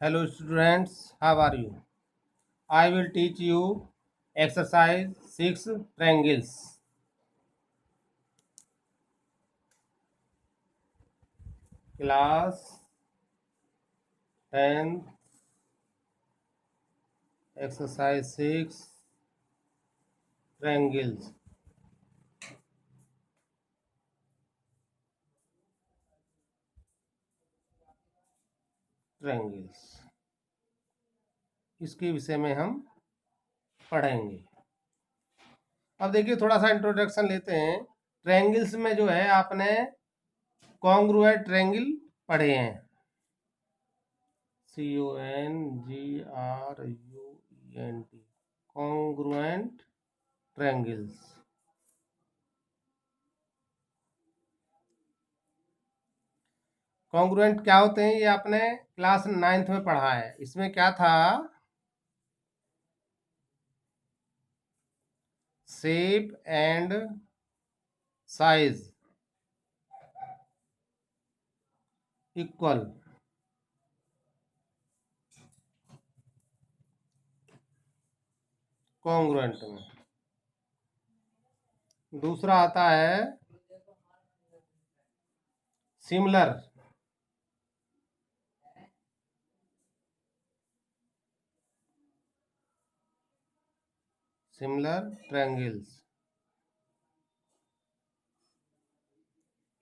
Hello students, how are you? I will teach you exercise 6 triangles. Class 10 exercise 6 triangles. Triangles इसके विषय में हम पढ़ेंगे। अब देखिए थोड़ा सा इंट्रोडक्शन लेते हैं। ट्रायंगल्स में जो है आपने कॉन्ग्रुएंट ट्रायंगल पढ़े हैं। CONGRUENT congruent triangles. कॉन्ग्रुएंट क्या होते हैं ये आपने क्लास 9th में पढ़ा है। इसमें क्या था, shape and size equal, congruent में। दूसरा आता है सिमिलर, सिमिलर ट्रायंगल्स।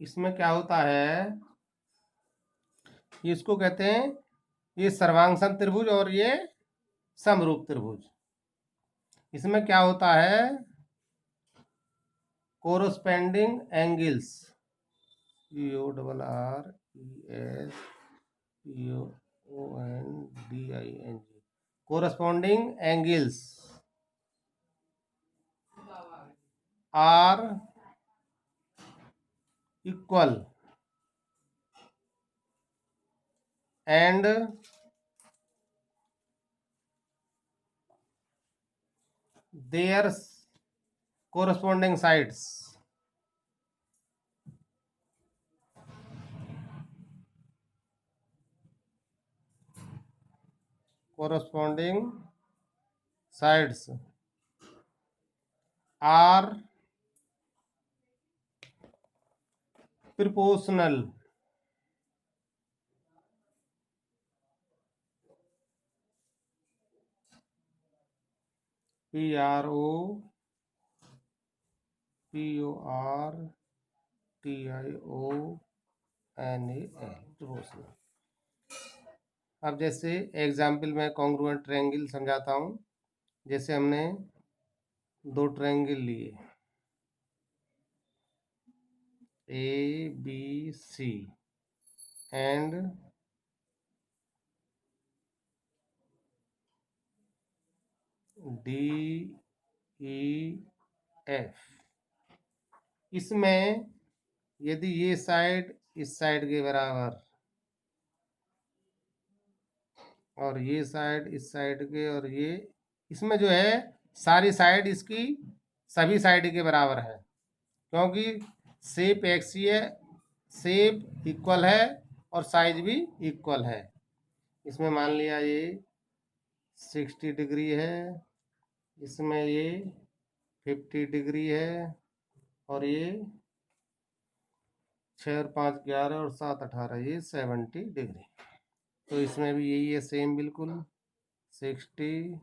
इसमें क्या होता है, इसको कहते हैं, ये सर्वांगसम त्रिभुज और ये समरूप त्रिभुज। इसमें क्या होता है, corresponding angles, CORRESPONDING, corresponding angles are equal and their corresponding sides are proportional proportional। अब जैसे एग्जाम्पल में कॉन्ग्रुएंट ट्रायंगल समझाता हूँ। जैसे हमने दो ट्रायंगल लिए ABC एंड DEF। इसमें यदि ये साइड इस साइड के बराबर और ये साइड इस साइड के, और ये इसमें जो है सारी साइड इसकी सभी साइड के बराबर है, क्योंकि शेप एक्सीय है, शेप इक्वल है और साइज भी इक्वल है। इसमें मान लिया ये 60 डिग्री है, इसमें ये 50 डिग्री है, और ये 6 और 5 11 और 7 18, ये 70 डिग्री। तो इसमें भी यही है सेम बिल्कुल, 60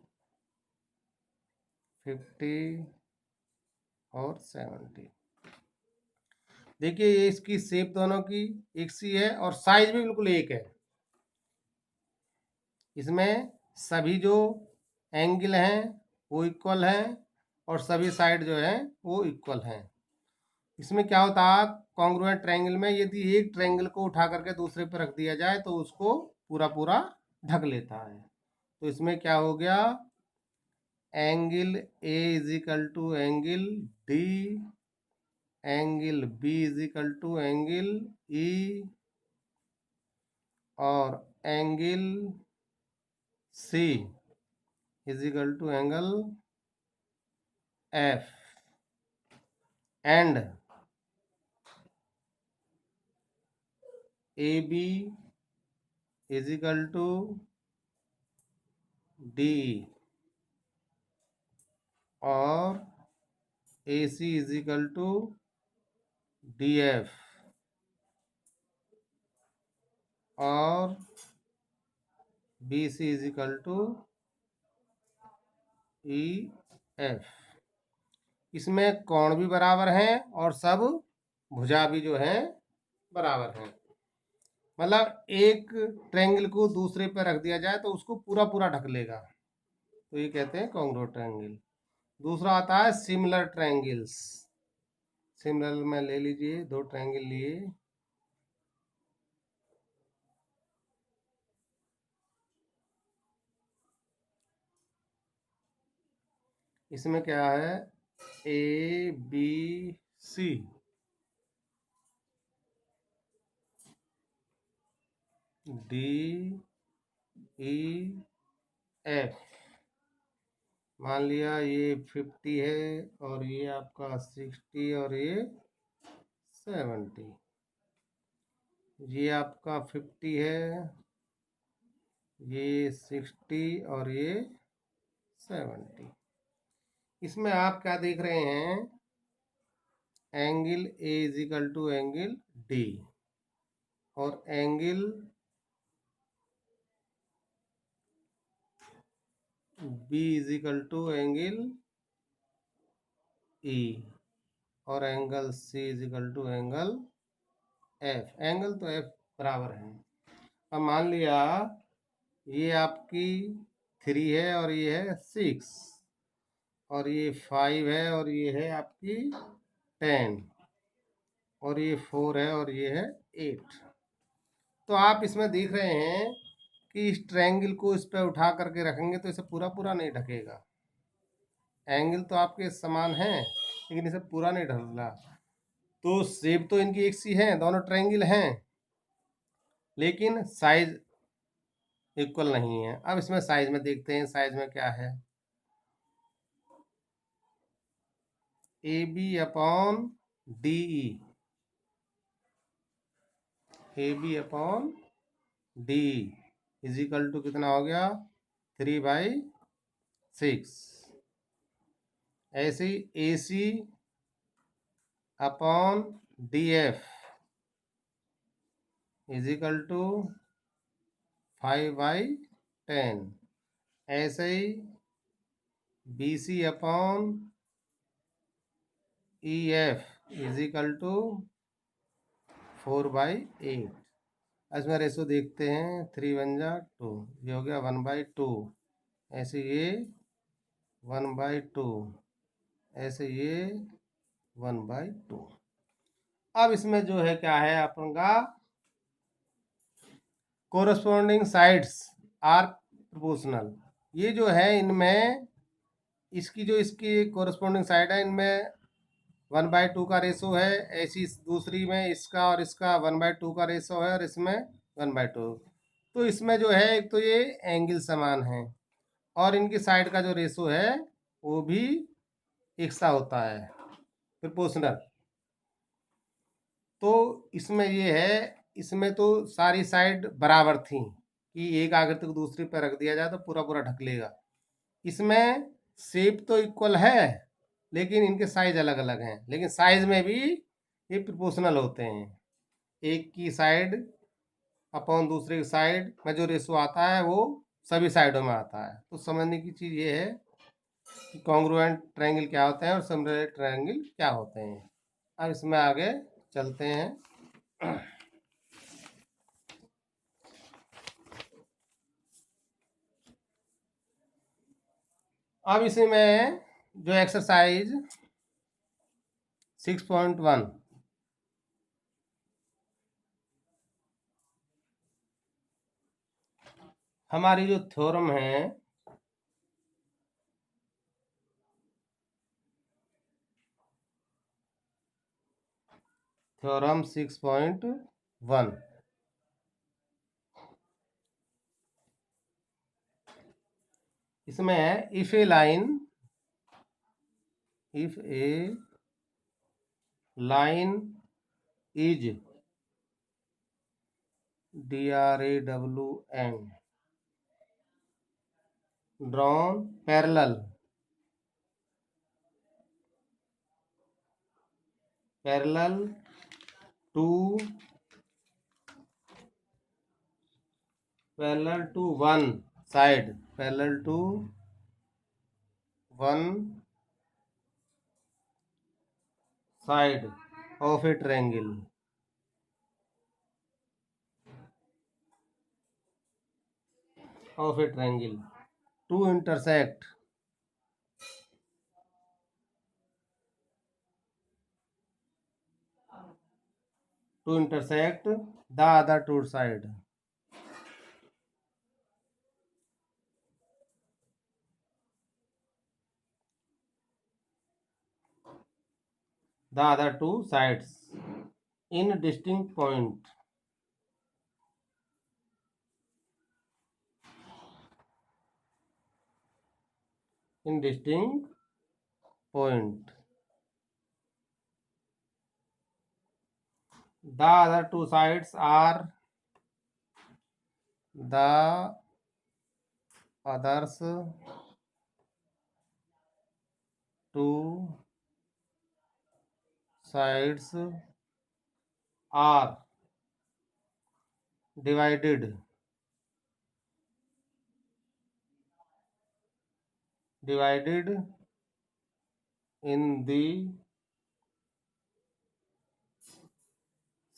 50 और 70। देखिए ये इसकी शेप दोनों की एक सी है और साइज भी बिल्कुल एक है। इसमें सभी जो एंगल हैं वो इक्वल हैं और सभी साइड जो है वो इक्वल हैं। इसमें क्या होता है, कॉन्ग्रुएंट ट्रायंगल में यदि एक ट्रायंगल को उठा करके दूसरे पर रख दिया जाए तो उसको पूरा पूरा ढक लेता है। तो इसमें क्या हो गया, angle A is equal to angle D, angle B is equal to angle E, और angle C is equal to angle F, and A B is equal to D और A C is equal to D F और B C is equal to E F. इसमें कोण भी बराबर हैं और सब भुजा भी जो है बराबर हैं। मतलब एक ट्रायंगल को दूसरे पर रख दिया जाए तो उसको पूरा पूरा ढक लेगा, तो ये कहते हैं कॉन्ग्रुएंट ट्रायंगल। दूसरा आता है सिमिलर ट्रायंगल्स। सिमिलर में ले लीजिए, दो ट्रायंगल लिए, इसमें क्या है, A B C, D E F. मान लिया ये 50 है और ये आपका 60 और ये 70। ये आपका 50 है, ये 60 और ये 70। इसमें आप क्या देख रहे हैं, angle A is equal to angle D और angle B is equal to angle E और angle C is equal to angle F. Angle तो एफ बराबर है। अब मान लिया ये आपकी 3 है और ये है 6 और ये 5 है और ये है आपकी 10 और ये 4 है और ये है 8। तो आप इसमें देख रहे हैं कि इस ट्रायंगल को इस पर उठा करके रखेंगे तो इसे पूरा पूरा नहीं ढकेगा। एंगल तो आपके समान हैं लेकिन इसे पूरा नहीं ढक रहा। तो शेप तो इनकी एक सी है, दोनों ट्रायंगल हैं, लेकिन साइज इक्वल नहीं है। अब इसमें साइज में देखते हैं, साइज में क्या है, A B upon D E, A B upon D is equal to कितना हो गया, 3/6। ऐसे ही A C upon D F is equal to 5/10। ऐसे ही B C upon E F is equal to 4/8। इसमें रेशो देखते हैं, 3 1 जा 2, ये हो गया 1/2। ऐसे ये 1/2, ऐसे ये 1/2। अब इसमें जो है क्या है अपन का, कोरस्पॉन्डिंग साइड्स आर प्रोपोर्शनल। ये जो है इनमें इसकी जो इसकी कोरस्पॉन्डिंग साइड है इनमें 1/2 का रेशो है। ऐसी दूसरी में इसका और इसका 1/2 का रेशो है और इसमें 1/2। तो इसमें जो है एक तो ये एंगल समान है और इनकी साइड का जो रेशो है वो भी एक सा होता है, प्रोपोर्शनल। तो इसमें ये है, इसमें तो सारी साइड बराबर थी कि एक आकृति को दूसरी पर रख दिया जाए तो पूरा पूरा ढक लेगा। इसमें शेप तो इक्वल है लेकिन इनके साइज अलग अलग हैं, लेकिन साइज में भी ये प्रोपोर्शनल होते हैं। एक की साइड अपॉन दूसरे की साइड में जो रेशो आता है वो सभी साइडों में आता है। तो समझने की चीज़ ये है कि कॉन्ग्रुएंट ट्रायंगल क्या होते हैं और सिमिलर ट्रायंगल क्या होते हैं। अब इसमें आगे चलते हैं। अब इसी में जो एक्सरसाइज 6.1, हमारी जो थ्योरम है थ्योरम 6.1, इसमें है if a line is DRAWN drawn parallel to one side, parallel to one side of a triangle. To intersect the other two side. The other two sides in distinct point. In distinct point. The other two sides are the others two sides are divided in the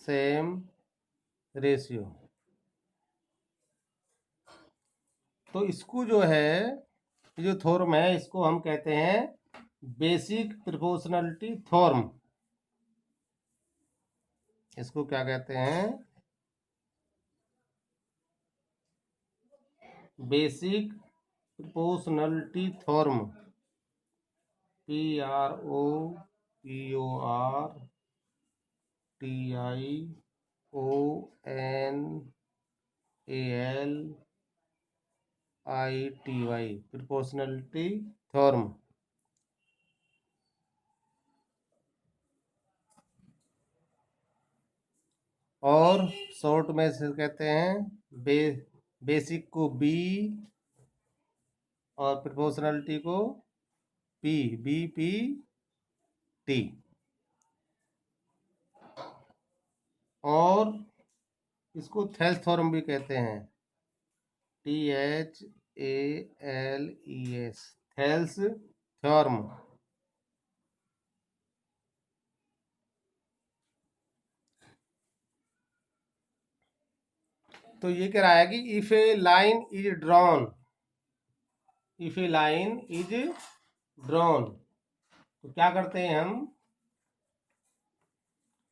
same ratio. तो इसको जो है, ये जो theorem है, इसको हम कहते हैं बेसिक प्रोपोर्शनलिटी थ्योरम. इसको क्या कहते हैं? Basic proportionality theorem. PROPORTIONALITY proportionality theorem. और शॉर्ट में से कहते हैं बेसिक को बी और प्रोपोर्शनलिटी को BPT. और इसको थेल्स थ्योरम भी कहते हैं. THALES. Thales theorem. तो ये कह रहा है कि if a line is drawn, तो क्या करते हैं हम?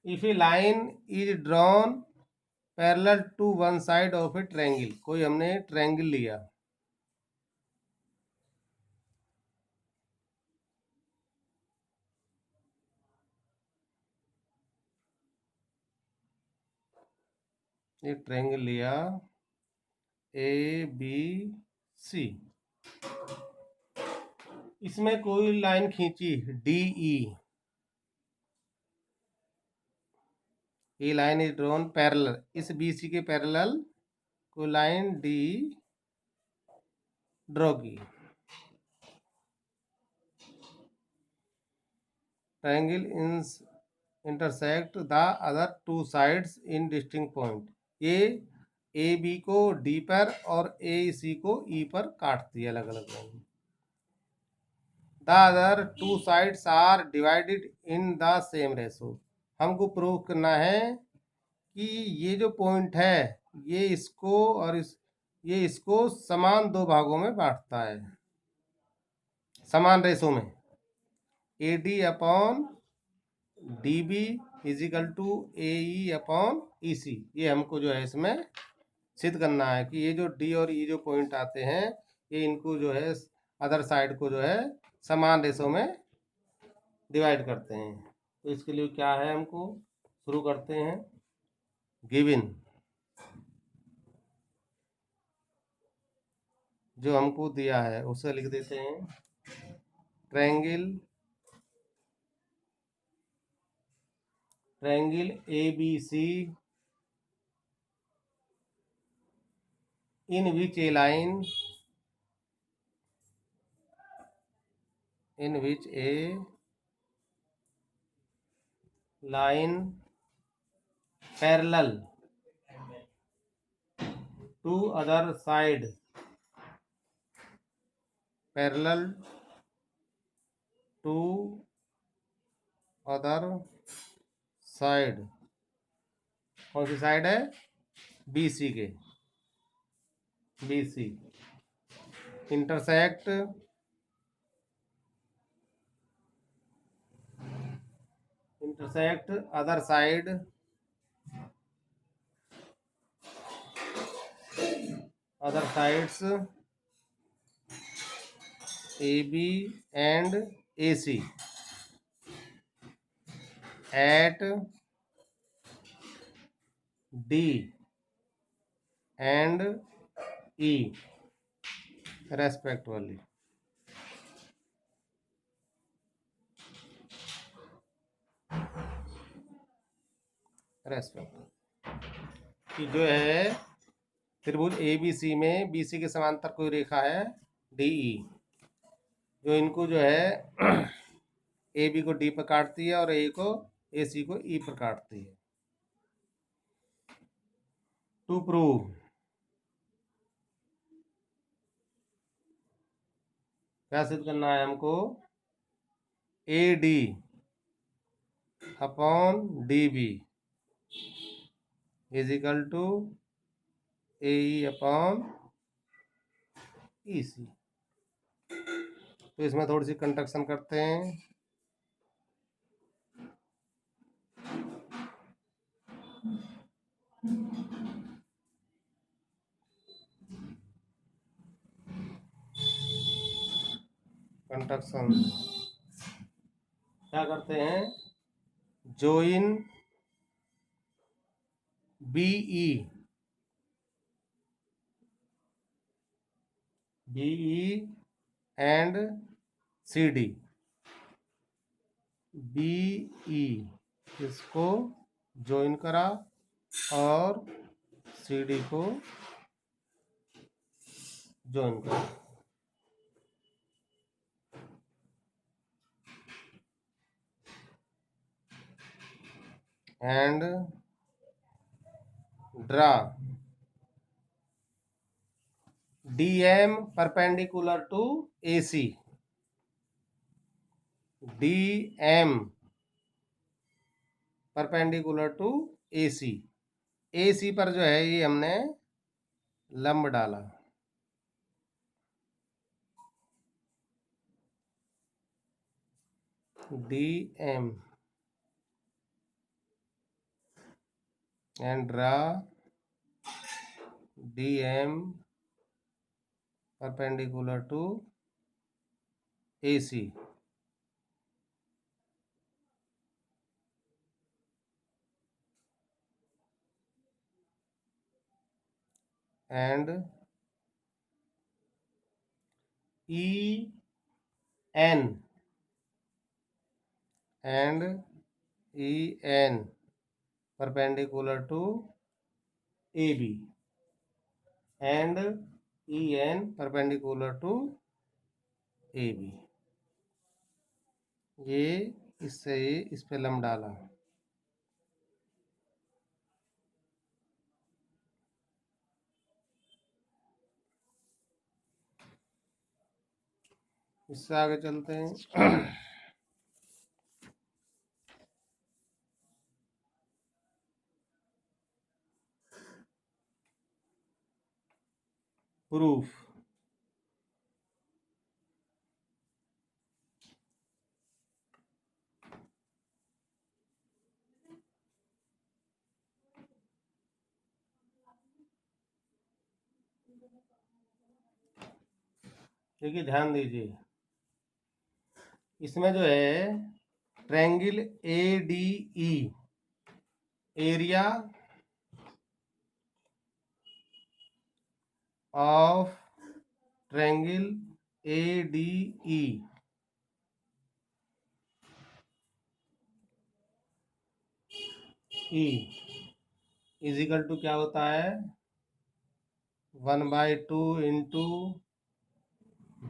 If a line is drawn parallel to one side of a triangle. कोई हमने ट्रायंगल लिया, एक ट्रायंगल लिया ABC. इसमें कोई लाइन खींची DE. ये लाइन इज ड्रॉन पैरेलल, इस BC के पैरेलल कोई लाइन DE ड्रॉ की. Triangle intersect the other two sides in distinct point. ये AB को D पर और AC को E पर काटती है अलग अलग line. The other two sides are divided in the same ratio. हमको प्रूव करना है कि ये जो पॉइंट है ये इसको और ये इसको समान दो भागों में बांटता है, समान रेशो में. AD upon DB is equal to AE upon EC. ये हमको जो है इसमें सिद्ध करना है कि ये जो D और E जो पॉइंट आते हैं, ये इनको जो है अदर साइड को जो है समान रेशो में डिवाइड करते हैं. तो इसके लिए क्या है, हमको शुरू करते हैं. गिवन जो हमको दिया है उसे लिख देते हैं. Triangle ABC in which a line in which a line parallel to other side parallel to other side, कौन सी साइड है? BC के, BC intersect other side other sides AB and AC at D and E respectively. कि जो है त्रिभुज ABC में BC के समांतर कोई रेखा है DE, जो इनको जो है AB को D पर काटती है और A को AC को E पर काटती है. टू प्रूव क्या सिद्ध करना है हमको? AD upon DB is equal to AE upon EC. तो इसमें थोड़ी सी कंस्ट्रक्शन करते हैं. कंस्ट्रक्शन क्या करते हैं? Join BE and CD. BE इसको ज्वाइन करा और CD को ज्वाइन करा. And draw DM perpendicular to AC. DM perpendicular to AC. AC पर जो है ये हमने लंब डाला. DM and draw DM perpendicular to AC. And EN and EN perpendicular to AB and EN perpendicular to AB. ये इससे इस पे लंब डाला. इससे आगे चलते हैं. प्रूफ देखिए, ध्यान दीजिए. इसमें जो है triangle ADE area of triangle ADE is equal to क्या होता है? 1/2 इंटू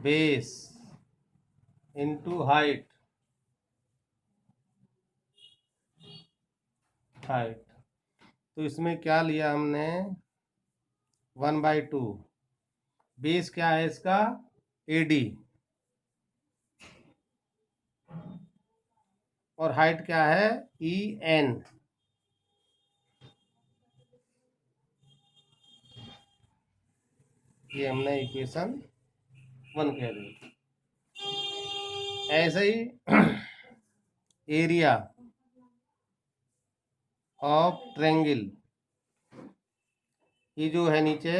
बेस इंटू हाइट, तो इसमें क्या लिया हमने, 1/2। बेस क्या है इसका, AD, और हाइट क्या है, EN। ये हमने इक्वेशन 1 कह दी। ऐसे ही एरिया ऑफ ट्रायंगल, ये जो है नीचे,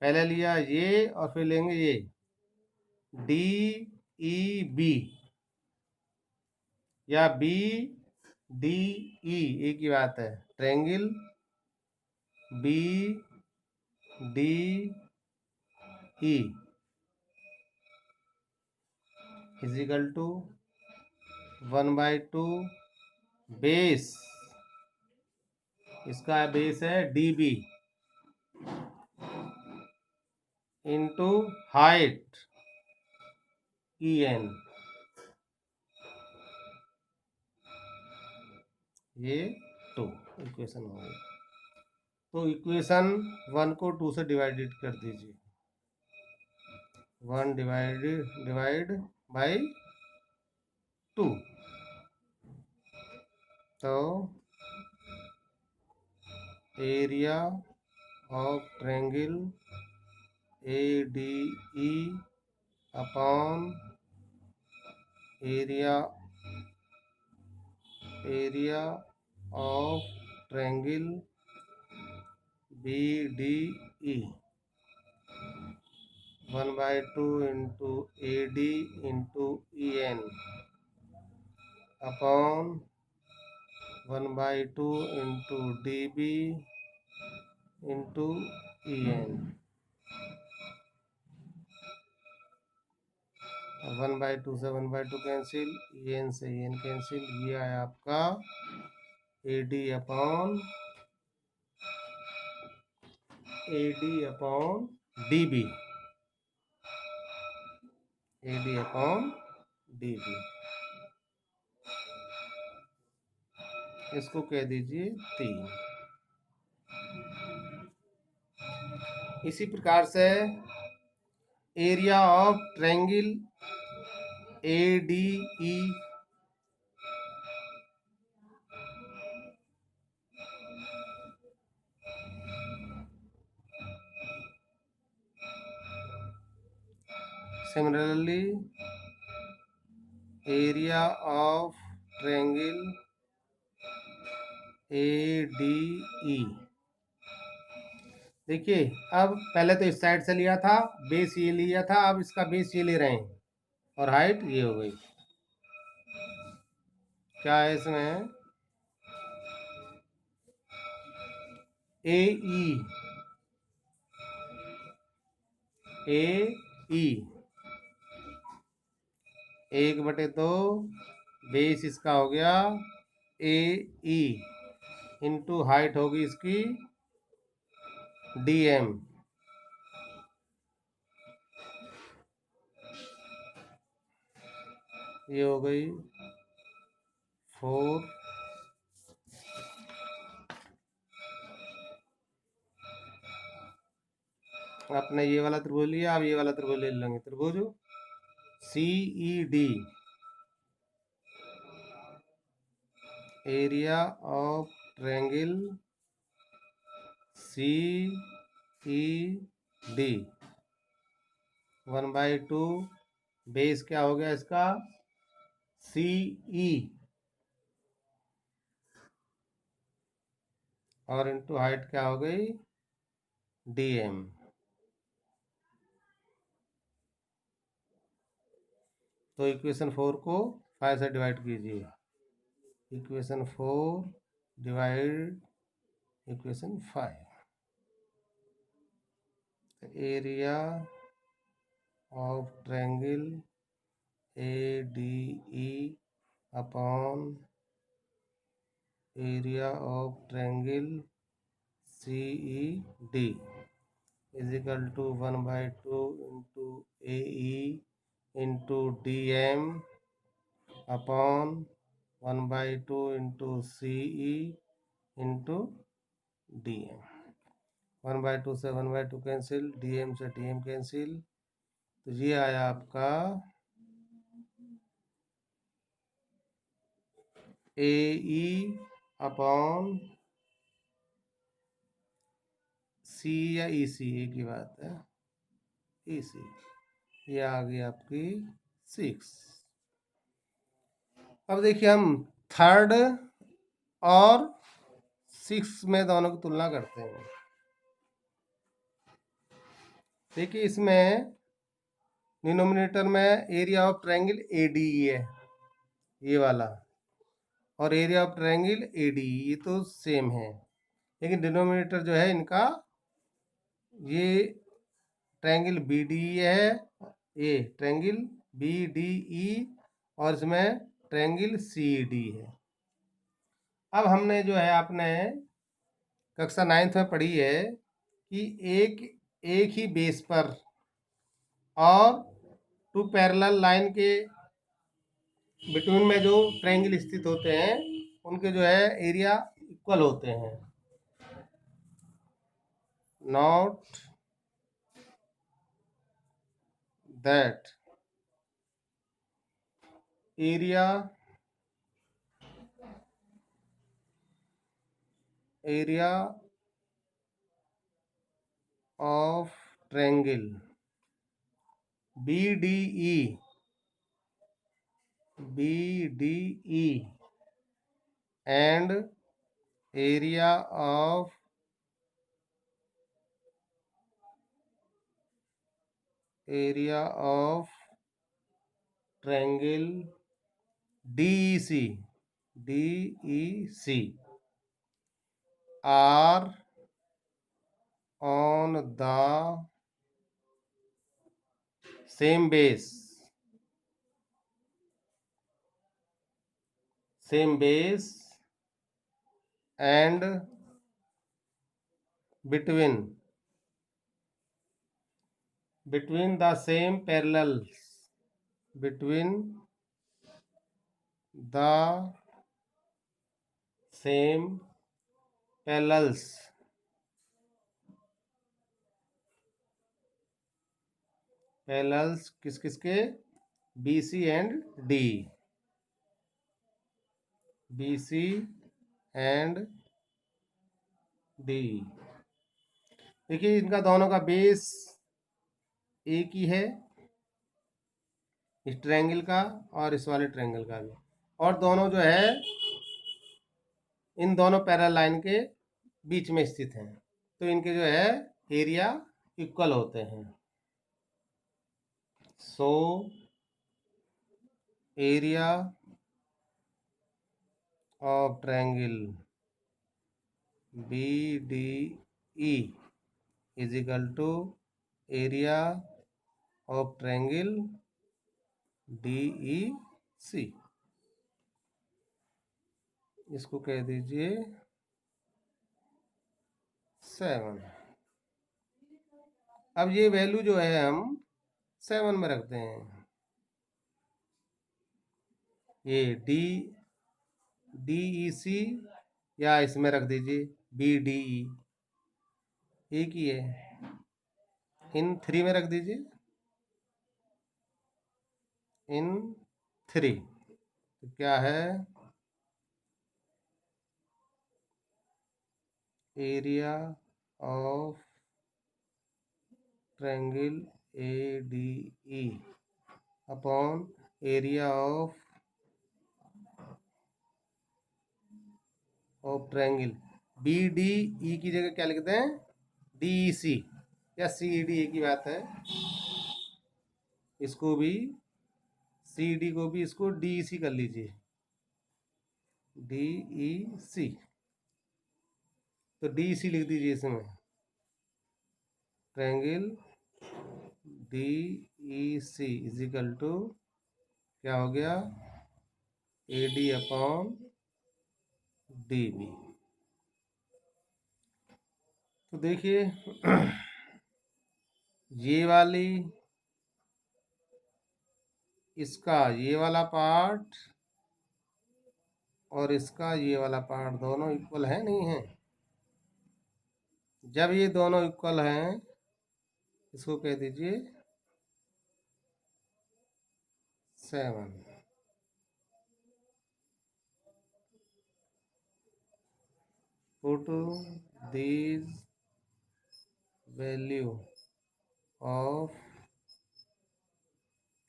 पहले लिया ये और फिर लेंगे ये DEB या BDE, एक ही बात है। Triangle BDE is equal to 1/2 base, इसका बेस है DB, इंटू हाइट EN। ये 2 इक्वेशन हो गई। तो इक्वेशन 1 को 2 से डिवाइडेड कर दीजिए, 1 डिवाइड बाई 2, तो area of triangle ADE upon area of triangle BDE 1/2 into AD into EN upon 1/2 into DB into EN। 1/2 से 1/2 कैंसिल, EN से EN कैंसिल, ये आया आपका AD upon DB, AD upon DB, इसको कह दीजिए 3। इसी प्रकार से area of triangle ADE similarly area of triangle ADE, देखिए अब पहले तो इस साइड से लिया था, बेस ये लिया था, अब इसका बेस ये ले रहे हैं और हाइट ये हो गई। क्या है इसमें, AE 1/2 बेस इसका हो गया AE इंटू हाइट होगी इसकी DM, ये हो गई 4। आपने ये वाला त्रिभुज लिया, अब ये वाला त्रिभुज ले लेंगे, त्रिभुज CED, area of triangle CED 1/2 base क्या हो गया इसका CE और इंटू हाइट क्या हो गई DM। तो इक्वेशन 4 को 5 से डिवाइड कीजिए, equation 4 divide equation 5, area of triangle ADE upon area of triangle CED is equal to 1/2 into AE into D M upon 1/2 into C E into D M. 1/2 से 1/2 cancel, D M से D M cancel, तो ये आया आपका ए ई upon सी या ई सी, एक ही बात है, ई सी। ये आ गई आपकी 6। अब देखिए हम थर्ड और 6 में दोनों की तुलना करते हैं। देखिए इसमें डिनोमिनेटर में area of triangle A D है, ये वाला, और area of triangle A D, ये तो सेम है, लेकिन डिनोमिनेटर जो है इनका, ये ट्रायंगल बी डी है, ये ट्रायंगल बी डी ई, और इसमें ट्रायंगल सी डी है। अब हमने जो है आपने कक्षा 9th में पढ़ी है कि एक ही बेस पर और 2 पैरेलल लाइन के बिटवीन में जो ट्रायंगल स्थित होते हैं उनके जो है एरिया इक्वल होते हैं। Not that area of triangle BDE and area of triangle DEC are on the same base and between the same parallels, parallels किस किस के, B C and D, B C and D. देखिए इनका दोनों का base एक ही है, इस ट्रायंगल का और इस वाले ट्रायंगल का भी, और दोनों जो है इन दोनों पैरेलल लाइन के बीच में स्थित हैं, तो इनके जो है एरिया इक्वल होते हैं। So area of triangle BDE is equal to area of triangle DEC। इसको कह दीजिए 7। अब ये वैल्यू जो है हम 7 में रखते हैं, ये DEC या इसमें रख दीजिए BDE, एक ही है, इन 3 में रख दीजिए, इन 3, तो क्या है, area of triangle ADE upon area of triangle BDE की जगह क्या लिखते हैं, DEC या CD, एक ही बात है, इसको भी CD को भी इसको DEC कर लीजिए, DEC, तो DEC लिख दीजिए इसमें, triangle DEC is equal to क्या हो गया, AD अपॉन DB। तो देखिए ये वाली इसका ये वाला पार्ट और इसका ये वाला पार्ट दोनों इक्वल है नहीं है? जब ये दोनों इक्वल हैं, इसको कह दीजिए 7। Put these value of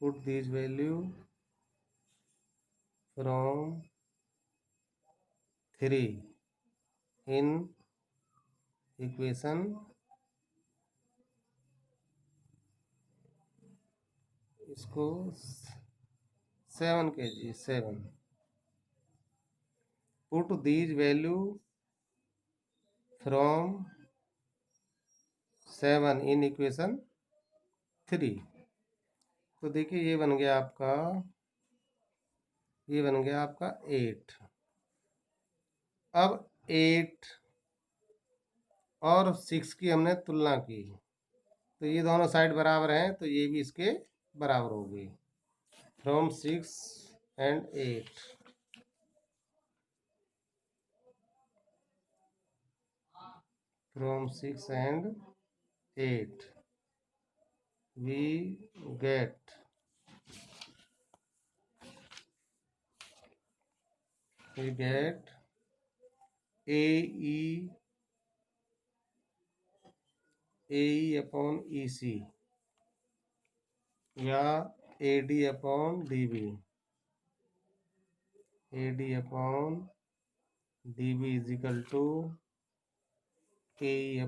put these value from 3 in equation इसको 7 कीजिए 7 put these value from 7 in equation 3। तो देखिए ये बन गया आपका, ये बन गया आपका 8। अब 8 और 6 की हमने तुलना की, तो ये दोनों साइड बराबर हैं, तो ये भी इसके बराबर होगी। From 6 and 8, from 6 and 8 we get AE upon EC या AD upon DB is equal to AE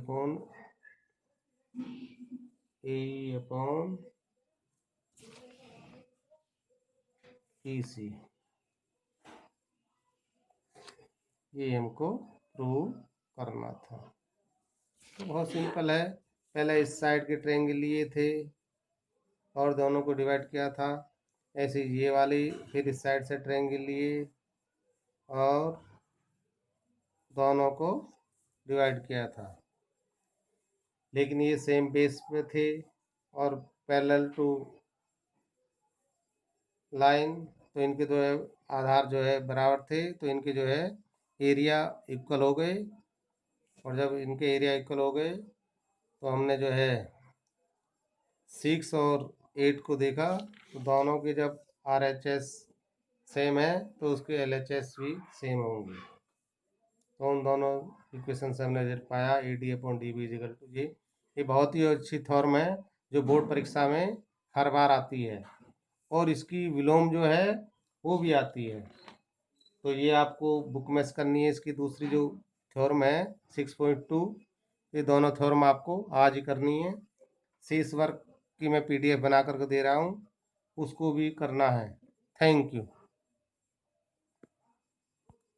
upon EC। ये हमको प्रूव करना था। तो बहुत सिंपल है, पहले इस साइड के ट्रायंगल लिए थे और दोनों को डिवाइड किया था, ऐसे ये वाली फिर इस साइड से ट्रायंगल लिए और दोनों को डिवाइड किया था, लेकिन ये सेम बेस पे थे और पैरेलल टू लाइन, तो इनके जो है आधार जो है बराबर थे, तो इनके जो है एरिया इक्वल हो गए। और जब इनके एरिया इक्वल हो गए तो हमने जो है 6 और 8 को देखा, तो दोनों के जब RHS सेम है तो उसके LHS भी सेम होंगे। तो उन दोनों इक्वेशन से हमने रिजल्ट पाया AD/DB इक्वल टू ये बहुत ही अच्छी थ्योरम है जो बोर्ड परीक्षा में हर बार आती है, और इसकी विलोम जो है वो भी आती है। तो ये आपको बुक में करनी है। इसकी दूसरी जो थ्योरम है 6.2, ये दोनों थ्योरम आपको आज ही करनी है। शेष वर्क की मैं PDF बना करके दे रहा हूँ, उसको भी करना है। Thank you.